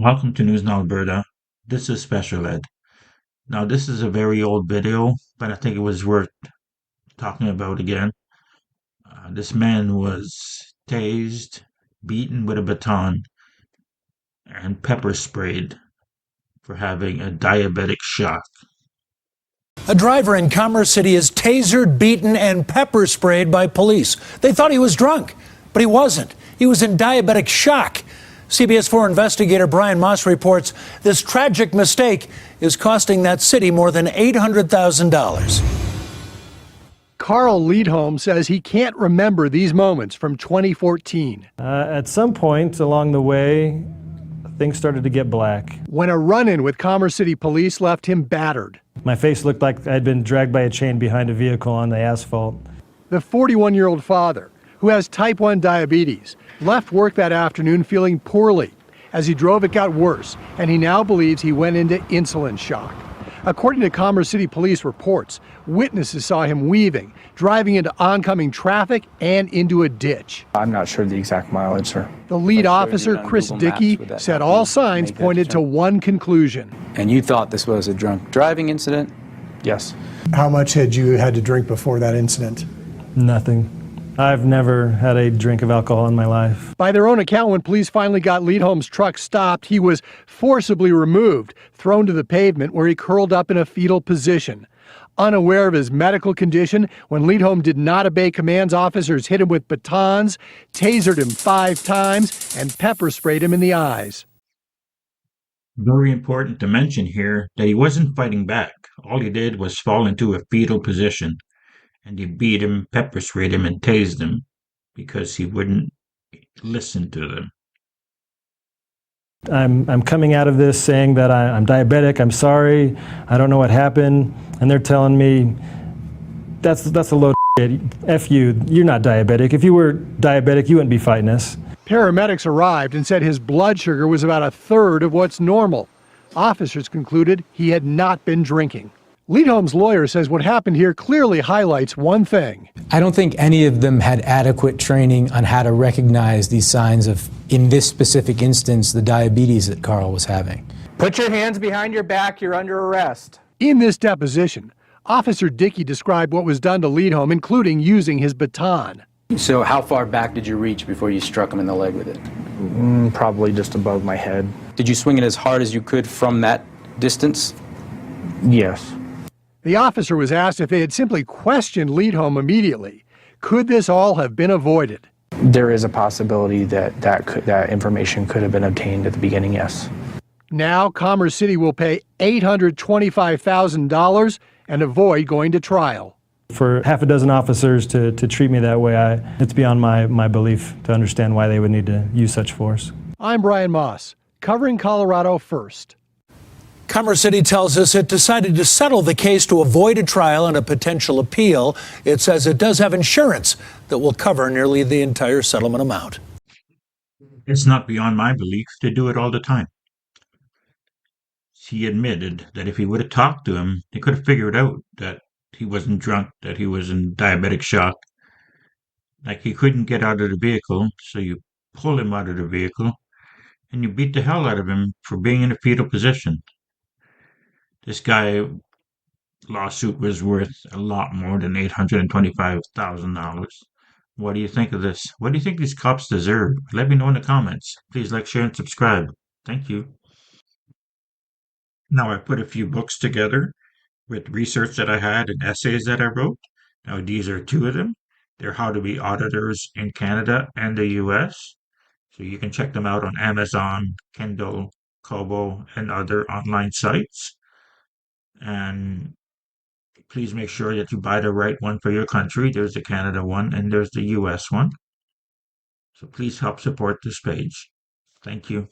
Welcome to News in Alberta. This is Special Ed. Now, this is a very old video, but I think it was worth talking about again. This man was tased, beaten with a baton, and pepper sprayed for having a diabetic shock. A driver in Commerce City is tasered, beaten, and pepper sprayed by police. They thought he was drunk, but he wasn't. He was in diabetic shock. CBS 4 investigator Brian Moss reports this tragic mistake is costing that city more than $800,000. Carl Liedholm says he can't remember these moments from 2014. At some point along the way, things started to get black. When a run-in with Commerce City police left him battered. My face looked like I'd been dragged by a chain behind a vehicle on the asphalt. The 41-year-old father, who has type 1 diabetes, left work that afternoon feeling poorly. As he drove, it got worse, and he now believes he went into insulin shock. According to Commerce City police reports, witnesses saw him weaving, driving into oncoming traffic and into a ditch. I'm not sure the exact mileage, sir. The lead officer, Chris Dickey, said all signs pointed to one conclusion. And you thought this was a drunk driving incident? Yes. How much had you had to drink before that incident? Nothing. I've never had a drink of alcohol in my life. By their own account, when police finally got Liedholm's truck stopped, he was forcibly removed, thrown to the pavement where he curled up in a fetal position. Unaware of his medical condition, when Liedholm did not obey commands, officers hit him with batons, tasered him 5 times, and pepper sprayed him in the eyes. Very important to mention here that he wasn't fighting back. All he did was fall into a fetal position, and they beat him, pepper sprayed him, and tased him because he wouldn't listen to them. I'm coming out of this saying that I'm diabetic, I'm sorry, I don't know what happened, and they're telling me, that's a load of shit. F you, you're not diabetic. If you were diabetic, you wouldn't be fighting us. Paramedics arrived and said his blood sugar was about a third of what's normal. Officers concluded he had not been drinking. Liedholm's lawyer says what happened here clearly highlights one thing. I don't think any of them had adequate training on how to recognize these signs of, in this specific instance, the diabetes that Carl was having. Put your hands behind your back, you're under arrest. In this deposition, Officer Dickey described what was done to Liedholm, including using his baton. So how far back did you reach before you struck him in the leg with it? Probably just above my head. Did you swing it as hard as you could from that distance? Yes. The officer was asked if they had simply questioned Liedholm immediately. Could this all have been avoided? There is a possibility that information could have been obtained at the beginning, yes. Now, Commerce City will pay $825,000 and avoid going to trial. For half a dozen officers to treat me that way, it's beyond my belief to understand why they would need to use such force. I'm Brian Moss, covering Colorado First. Commerce City tells us it decided to settle the case to avoid a trial and a potential appeal. It says it does have insurance that will cover nearly the entire settlement amount. It's not beyond my belief. They do it all the time. He admitted that if he would have talked to him, they could have figured out that he wasn't drunk, that he was in diabetic shock. Like he couldn't get out of the vehicle, so you pull him out of the vehicle and you beat the hell out of him for being in a fetal position. This guy lawsuit was worth a lot more than $825,000. What do you think of this? What do you think these cops deserve? Let me know in the comments. Please like, share, and subscribe. Thank you. Now I put a few books together with research that I had and essays that I wrote. Now these are 2 of them. They're how to be auditors in Canada and the US. So you can check them out on Amazon, Kindle, Kobo, and other online sites. And please make sure that you buy the right one for your country. There's the Canada one and there's the US one. So please help support this page. Thank you.